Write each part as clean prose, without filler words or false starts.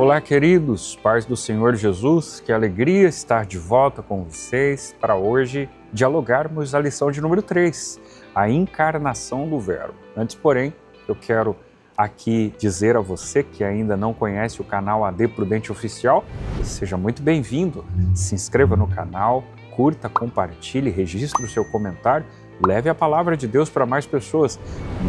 Olá, queridos, paz do Senhor Jesus, que alegria estar de volta com vocês para hoje dialogarmos a lição de número 3, a encarnação do Verbo. Antes, porém, eu quero aqui dizer a você que ainda não conhece o canal AD Prudente Oficial, seja muito bem-vindo, se inscreva no canal, curta, compartilhe, registre o seu comentário, leve a palavra de Deus para mais pessoas.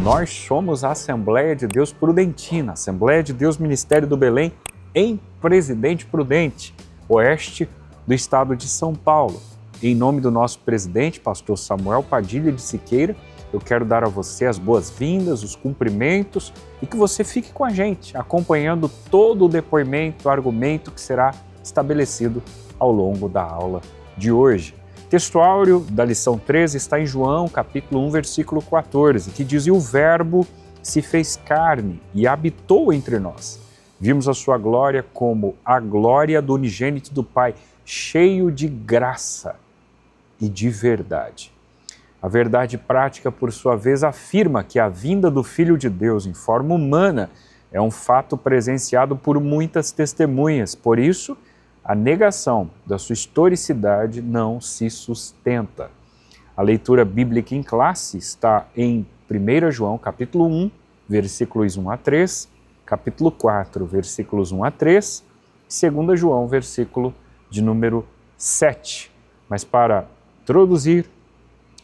Nós somos a Assembleia de Deus Prudentina, Assembleia de Deus Ministério do Belém, em Presidente Prudente, oeste do estado de São Paulo. Em nome do nosso presidente, pastor Samuel Padilha de Siqueira, eu quero dar a você as boas-vindas, os cumprimentos e que você fique com a gente, acompanhando todo o depoimento, o argumento que será estabelecido ao longo da aula de hoje. O textuário da lição 13 está em João, capítulo 1, versículo 14, que diz: "E o Verbo se fez carne e habitou entre nós. Vimos a sua glória como a glória do unigênito do Pai, cheio de graça e de verdade." A verdade prática, por sua vez, afirma que a vinda do Filho de Deus em forma humana é um fato presenciado por muitas testemunhas. Por isso, a negação da sua historicidade não se sustenta. A leitura bíblica em classe está em 1 João, capítulo 1, versículos 1 a 3, capítulo 4, versículos 1 a 3, e 2 João, versículo de número 7. Mas para introduzir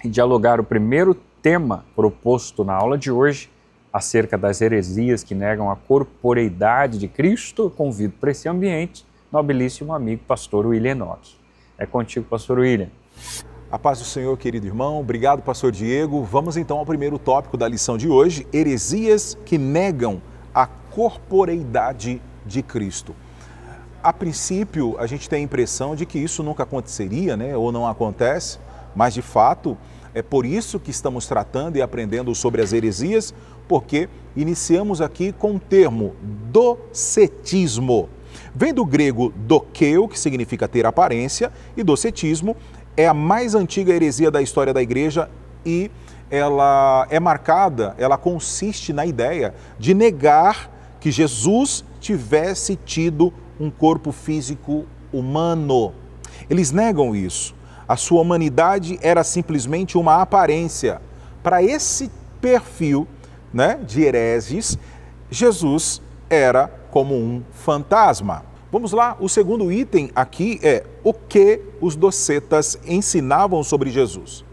e dialogar o primeiro tema proposto na aula de hoje, acerca das heresias que negam a corporeidade de Cristo, eu convido para esse ambiente nobilíssimo amigo, pastor William Enoch. É contigo, pastor William. A paz do Senhor, querido irmão. Obrigado, pastor Diego. Vamos então ao primeiro tópico da lição de hoje, heresias que negam a corporeidade de Cristo. A princípio, a gente tem a impressão de que isso nunca aconteceria, né? Ou não acontece, mas de fato é por isso que estamos tratando e aprendendo sobre as heresias, porque iniciamos aqui com o termo docetismo. Vem do grego dokeo, que significa ter aparência, e docetismo é a mais antiga heresia da história da igreja e ela é marcada, ela consiste na ideia de negar que Jesus tivesse tido um corpo físico humano. Eles negam isso. A sua humanidade era simplesmente uma aparência. Para esse perfil, né, de hereges, Jesus era como um fantasma. Vamos lá, o segundo item aqui é o que os docetas ensinavam sobre Jesus.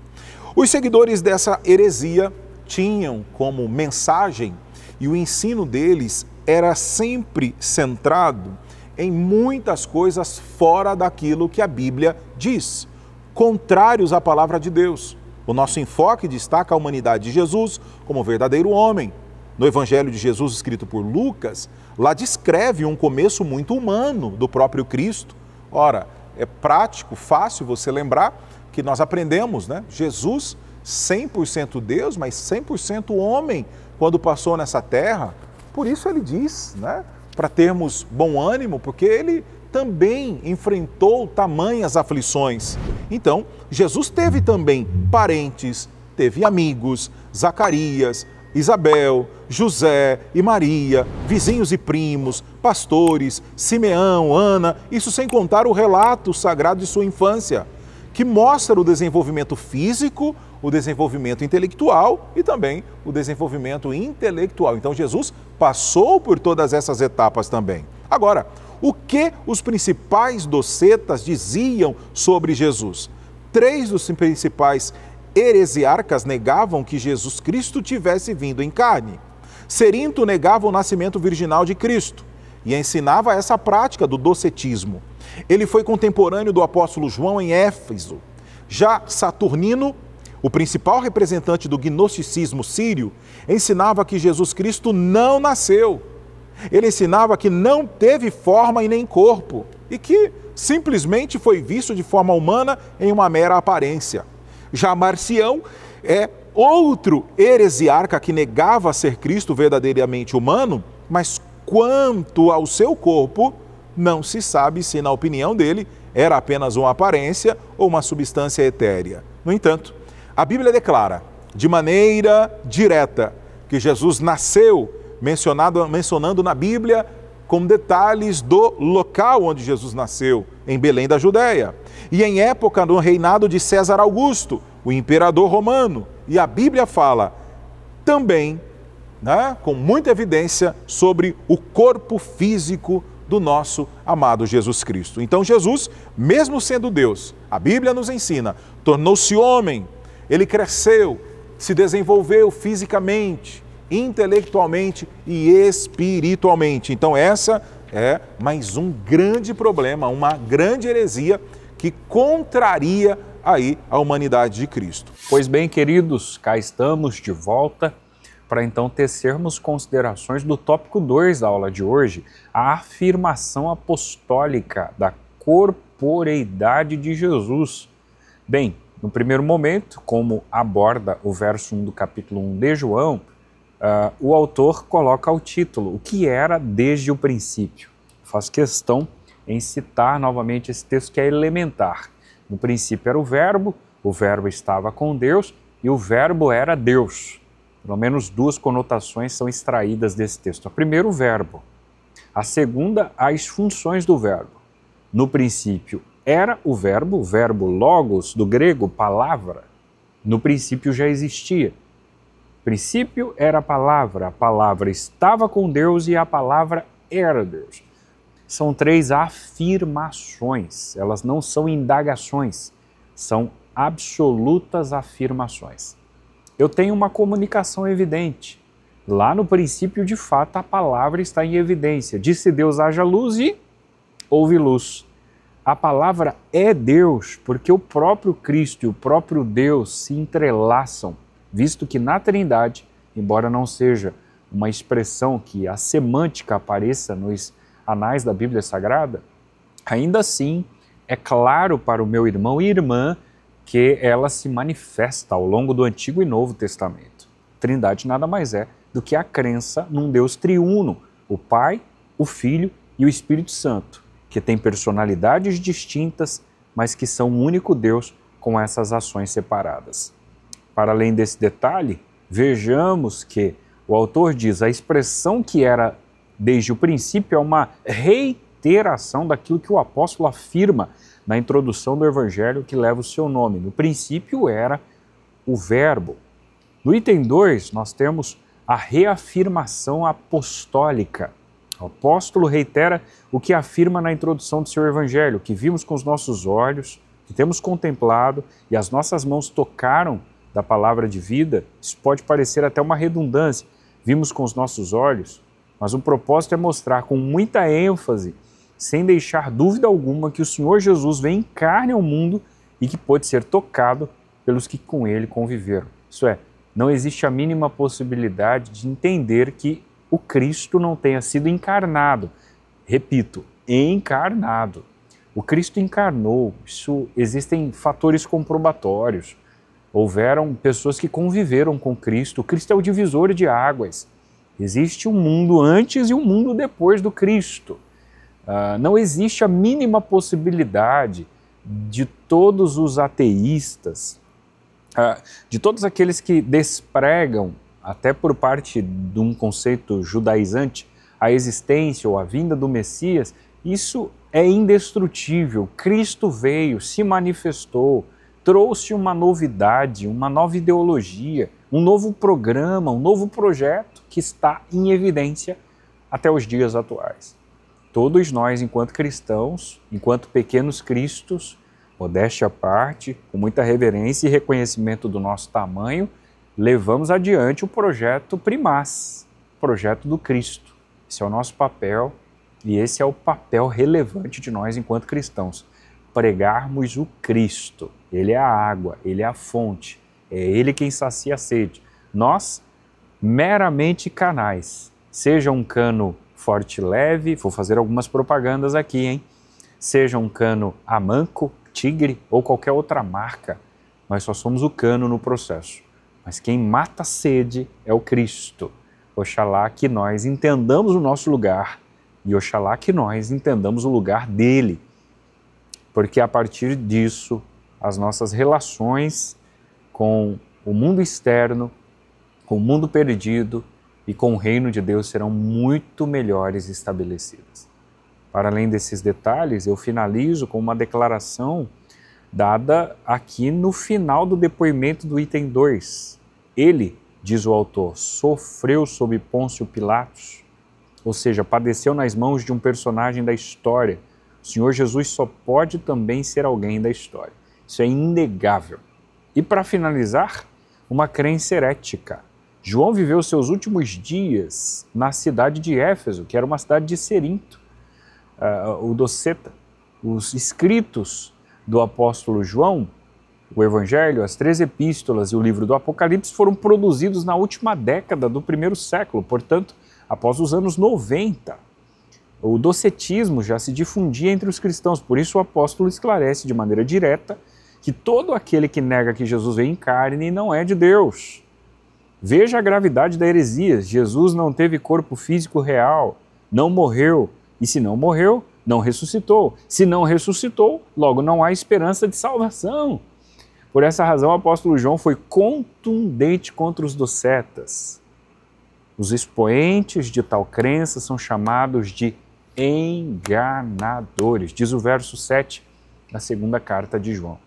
Os seguidores dessa heresia tinham como mensagem, e o ensino deles era sempre centrado em muitas coisas fora daquilo que a Bíblia diz, contrários à palavra de Deus. O nosso enfoque destaca a humanidade de Jesus como verdadeiro homem. No Evangelho de Jesus, escrito por Lucas, lá descreve um começo muito humano do próprio Cristo. Ora, é prático, fácil você lembrar que nós aprendemos, né? Jesus, 100% Deus, mas 100% homem, quando passou nessa terra. Por isso ele diz, né? Para termos bom ânimo, porque ele também enfrentou tamanhas aflições. Então, Jesus teve também parentes, teve amigos, Zacarias, Isabel, José e Maria, vizinhos e primos, pastores, Simeão, Ana, isso sem contar o relato sagrado de sua infância, que mostra o desenvolvimento físico, o desenvolvimento intelectual e também o desenvolvimento intelectual. Então Jesus passou por todas essas etapas também. Agora, o que os principais docetas diziam sobre Jesus? 3 dos principais heresiarcas negavam que Jesus Cristo tivesse vindo em carne. Cerinto negava o nascimento virginal de Cristo e ensinava essa prática do docetismo. Ele foi contemporâneo do apóstolo João em Éfeso. Já Saturnino, o principal representante do gnosticismo sírio, ensinava que Jesus Cristo não nasceu. Ele ensinava que não teve forma e nem corpo e que simplesmente foi visto de forma humana em uma mera aparência. Já Marcião é outro heresiarca que negava ser Cristo verdadeiramente humano, mas quanto ao seu corpo, não se sabe se, na opinião dele, era apenas uma aparência ou uma substância etérea. No entanto, a Bíblia declara, de maneira direta, que Jesus nasceu, mencionando na Bíblia com detalhes do local onde Jesus nasceu, em Belém da Judéia, e em época do reinado de César Augusto, o imperador romano. E a Bíblia fala também, com muita evidência, sobre o corpo físico do nosso amado Jesus Cristo. Então Jesus, mesmo sendo Deus, a Bíblia nos ensina, tornou-se homem, ele cresceu, se desenvolveu fisicamente, intelectualmente e espiritualmente. Então essa é mais um grande problema, uma grande heresia que contraria aí a humanidade de Cristo. Pois bem, queridos, cá estamos de volta para então tecermos considerações do tópico 2 da aula de hoje, a afirmação apostólica da corporeidade de Jesus. Bem, no primeiro momento, como aborda o verso 1 do capítulo 1 de João, o autor coloca o título, o que era desde o princípio. Faço questão em citar novamente esse texto que é elementar. No princípio era o verbo estava com Deus e o verbo era Deus. Pelo menos duas conotações são extraídas desse texto. A primeira, o verbo. A segunda, as funções do verbo. No princípio era o verbo logos, do grego, palavra. No princípio já existia. Princípio era a palavra estava com Deus e a palavra era Deus. São três afirmações, elas não são indagações, são absolutas afirmações. Eu tenho uma comunicação evidente. Lá no princípio, de fato, a palavra está em evidência. Disse Deus, haja luz e houve luz. A palavra é Deus, porque o próprio Cristo e o próprio Deus se entrelaçam, visto que na Trindade, embora não seja uma expressão que a semântica apareça nos anais da Bíblia Sagrada, ainda assim é claro para o meu irmão e irmã que ela se manifesta ao longo do Antigo e Novo Testamento. Trindade nada mais é do que a crença num Deus triuno, o Pai, o Filho e o Espírito Santo, que tem personalidades distintas, mas que são um único Deus com essas ações separadas. Para além desse detalhe, vejamos que o autor diz a expressão que era desde o princípio é uma reiteração daquilo que o apóstolo afirma na introdução do Evangelho que leva o seu nome. No princípio era o verbo. No item 2, nós temos a reafirmação apostólica. O apóstolo reitera o que afirma na introdução do seu Evangelho, que vimos com os nossos olhos, que temos contemplado e as nossas mãos tocaram da palavra de vida. Isso pode parecer até uma redundância. Vimos com os nossos olhos, mas o propósito é mostrar com muita ênfase, sem deixar dúvida alguma, que o Senhor Jesus vem em carne ao mundo e que pôde ser tocado pelos que com ele conviveram. Isso é, não existe a mínima possibilidade de entender que o Cristo não tenha sido encarnado. Repito, encarnado. O Cristo encarnou. Existem fatores comprobatórios. Houveram pessoas que conviveram com Cristo. O Cristo é o divisor de águas. Existe um mundo antes e um mundo depois do Cristo. Não existe a mínima possibilidade de todos os ateístas, de todos aqueles que despregam, até por parte de um conceito judaizante, a existência ou a vinda do Messias. Isso é indestrutível. Cristo veio, se manifestou, trouxe uma novidade, uma nova ideologia, um novo programa, um novo projeto que está em evidência até os dias atuais. Todos nós, enquanto cristãos, enquanto pequenos cristos, modéstia à parte, com muita reverência e reconhecimento do nosso tamanho, levamos adiante o projeto primaz, o projeto do Cristo. Esse é o nosso papel e esse é o papel relevante de nós enquanto cristãos. Pregarmos o Cristo. Ele é a água, ele é a fonte, é ele quem sacia a sede. Nós, meramente canais, seja um cano forte e leve, vou fazer algumas propagandas aqui, hein? Seja um cano Amanco, Tigre ou qualquer outra marca, nós só somos o cano no processo. Mas quem mata a sede é o Cristo. Oxalá que nós entendamos o nosso lugar e oxalá que nós entendamos o lugar dele. Porque a partir disso, as nossas relações com o mundo externo, com o mundo perdido e com o reino de Deus serão muito melhores estabelecidas. Para além desses detalhes, eu finalizo com uma declaração dada aqui no final do depoimento do item 2. Ele, diz o autor, sofreu sob Pôncio Pilatos, ou seja, padeceu nas mãos de um personagem da história. O Senhor Jesus só pode também ser alguém da história. Isso é inegável. E para finalizar, uma crença herética. João viveu seus últimos dias na cidade de Éfeso, que era uma cidade de Cerinto, o Doceta. Os escritos do apóstolo João, o Evangelho, as 3 epístolas e o livro do Apocalipse foram produzidos na última década do 1º século, portanto, após os anos 90. O docetismo já se difundia entre os cristãos, por isso o apóstolo esclarece de maneira direta que todo aquele que nega que Jesus veio em carne não é de Deus. Veja a gravidade da heresia. Jesus não teve corpo físico real, não morreu, e se não morreu, não ressuscitou. Se não ressuscitou, logo não há esperança de salvação. Por essa razão, o apóstolo João foi contundente contra os docetas. Os expoentes de tal crença são chamados de enganadores, diz o verso 7 da 2ª carta de João.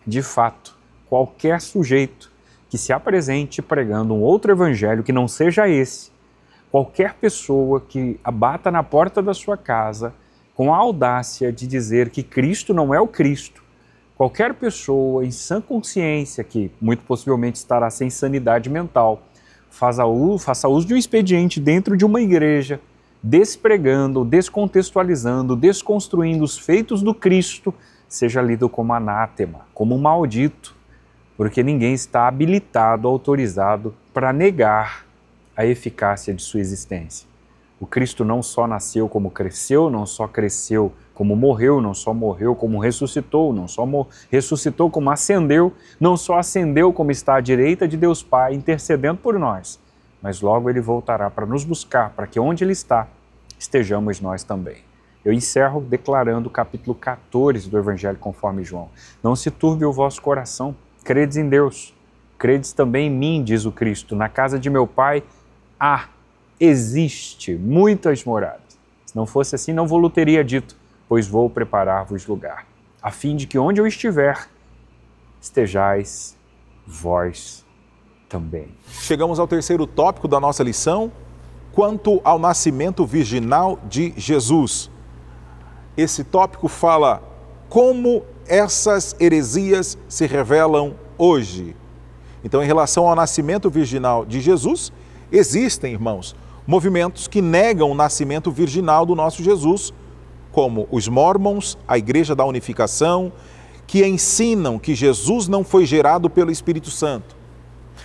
De fato, qualquer sujeito que se apresente pregando um outro evangelho que não seja esse, qualquer pessoa que abata na porta da sua casa com a audácia de dizer que Cristo não é o Cristo, qualquer pessoa em sã consciência, que muito possivelmente estará sem sanidade mental, faça uso de um expediente dentro de uma igreja, despregando, descontextualizando, desconstruindo os feitos do Cristo, seja lido como anátema, como um maldito, porque ninguém está habilitado, autorizado para negar a eficácia de sua existência. O Cristo não só nasceu como cresceu, não só cresceu como morreu, não só morreu como ressuscitou, não só ressuscitou como ascendeu, não só ascendeu como está à direita de Deus Pai, intercedendo por nós, mas logo Ele voltará para nos buscar, para que onde Ele está, estejamos nós também. Eu encerro declarando o capítulo 14 do Evangelho conforme João. Não se turbe o vosso coração, credes em Deus, credes também em mim, diz o Cristo. Na casa de meu Pai existe muitas moradas. Se não fosse assim, não vou-lo teria dito, pois vou preparar-vos lugar, a fim de que onde eu estiver, estejais vós também. Chegamos ao 3º tópico da nossa lição, quanto ao nascimento virginal de Jesus. Esse tópico fala como essas heresias se revelam hoje. Então, em relação ao nascimento virginal de Jesus, existem, irmãos, movimentos que negam o nascimento virginal do nosso Jesus, como os Mórmons, a Igreja da Unificação, que ensinam que Jesus não foi gerado pelo Espírito Santo.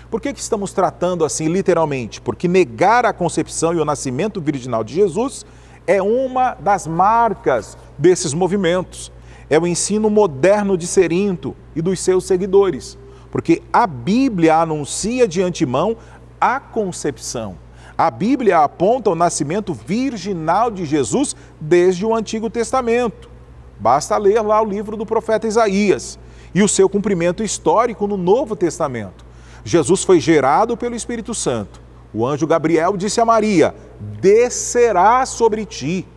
Por que estamos tratando assim literalmente? Porque negar a concepção e o nascimento virginal de Jesus é uma das marcas desses movimentos. É o ensino moderno de Cerinto e dos seus seguidores. Porque a Bíblia anuncia de antemão a concepção. A Bíblia aponta o nascimento virginal de Jesus desde o Antigo Testamento. Basta ler lá o livro do profeta Isaías e o seu cumprimento histórico no Novo Testamento. Jesus foi gerado pelo Espírito Santo. O anjo Gabriel disse a Maria: descerá sobre ti,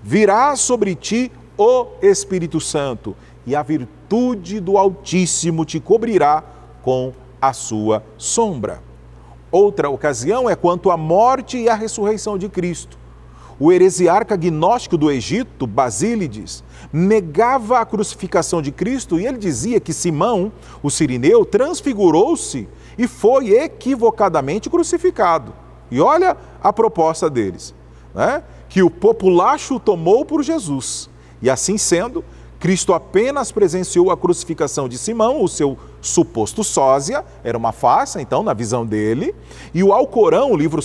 virá sobre ti o Espírito Santo, e a virtude do Altíssimo te cobrirá com a sua sombra. Outra ocasião é quanto à morte e à ressurreição de Cristo. O heresiarca gnóstico do Egito, Basílides, negava a crucificação de Cristo e ele dizia que Simão, o sirineu, transfigurou-se e foi equivocadamente crucificado. E olha a proposta deles, né? Que o populacho tomou por Jesus. E assim sendo, Cristo apenas presenciou a crucificação de Simão, o seu suposto sósia, era uma farsa, então, na visão dele, e o Alcorão, o livro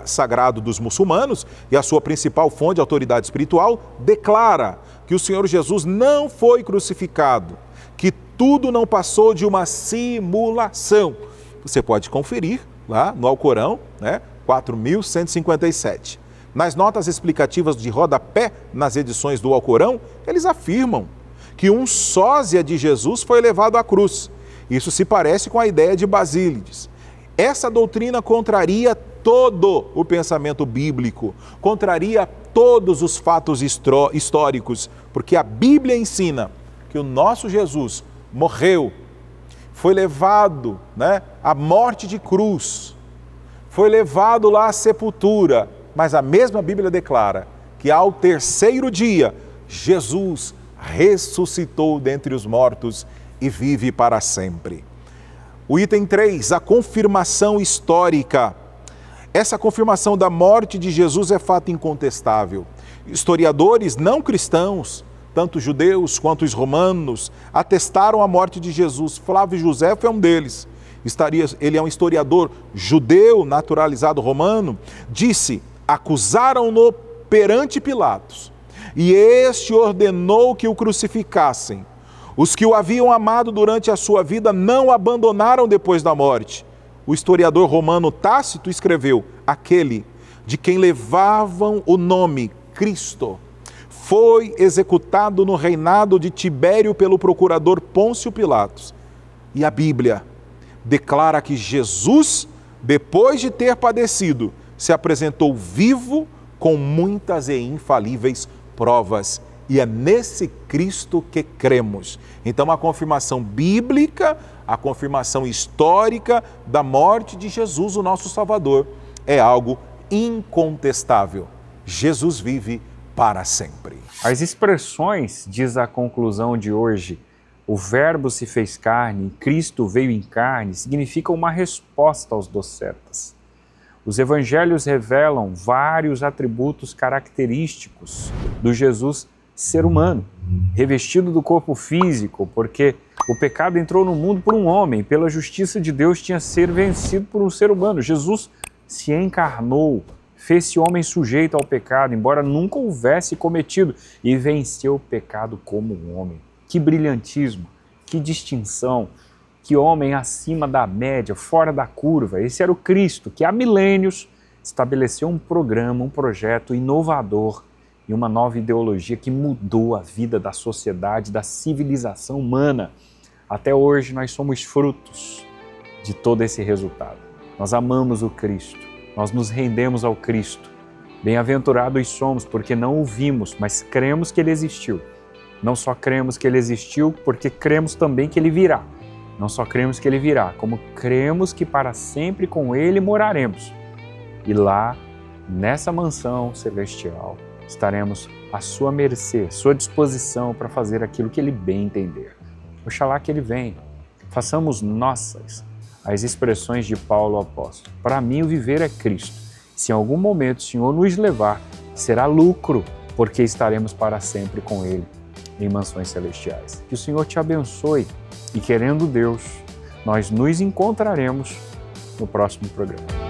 sagrado dos muçulmanos, e a sua principal fonte de autoridade espiritual, declara que o Senhor Jesus não foi crucificado, que tudo não passou de uma simulação. Você pode conferir lá no Alcorão, né, 4.157. Nas notas explicativas de rodapé nas edições do Alcorão, eles afirmam que um sósia de Jesus foi levado à cruz. Isso se parece com a ideia de Basílides. Essa doutrina contraria todo o pensamento bíblico, contraria todos os fatos históricos, porque a Bíblia ensina que o nosso Jesus morreu, foi levado à morte de cruz, foi levado lá à sepultura, mas a mesma Bíblia declara que ao terceiro dia, Jesus ressuscitou dentre os mortos e vive para sempre. O item 3, a confirmação histórica. Essa confirmação da morte de Jesus é fato incontestável. Historiadores não cristãos, tanto judeus quanto os romanos, atestaram a morte de Jesus. Flávio Joséfo é um deles. Ele é um historiador judeu, naturalizado romano. Disse: acusaram-no perante Pilatos, e este ordenou que o crucificassem. Os que o haviam amado durante a sua vida não o abandonaram depois da morte. O historiador romano Tácito escreveu: aquele de quem levavam o nome Cristo foi executado no reinado de Tibério pelo procurador Pôncio Pilatos. E a Bíblia declara que Jesus, depois de ter padecido, se apresentou vivo com muitas e infalíveis provas. E é nesse Cristo que cremos. Então, a confirmação bíblica, a confirmação histórica da morte de Jesus, o nosso Salvador, é algo incontestável. Jesus vive para sempre. As expressões, diz a conclusão de hoje, o Verbo se fez carne, Cristo veio em carne, significam uma resposta aos docetas. Os evangelhos revelam vários atributos característicos do Jesus ser humano, revestido do corpo físico, porque o pecado entrou no mundo por um homem, pela justiça de Deus tinha ser vencido por um ser humano. Jesus se encarnou, fez-se homem sujeito ao pecado, embora nunca houvesse cometido, e venceu o pecado como um homem. Que brilhantismo, que distinção, que homem acima da média, fora da curva. Esse era o Cristo que há milênios estabeleceu um programa, um projeto inovador e uma nova ideologia que mudou a vida da sociedade, da civilização humana. Até hoje nós somos frutos de todo esse resultado. Nós amamos o Cristo, nós nos rendemos ao Cristo. Bem-aventurados somos porque não o vimos, mas cremos que Ele existiu. Não só cremos que Ele existiu, porque cremos também que Ele virá. Não só cremos que Ele virá, como cremos que para sempre com Ele moraremos. E lá, nessa mansão celestial, estaremos à sua mercê, à sua disposição para fazer aquilo que Ele bem entender. Oxalá que Ele venha. Façamos nossas as expressões de Paulo apóstolo. Para mim o viver é Cristo. Se em algum momento o Senhor nos levar, será lucro, porque estaremos para sempre com Ele em mansões celestiais. Que o Senhor te abençoe e, querendo Deus, nós nos encontraremos no próximo programa.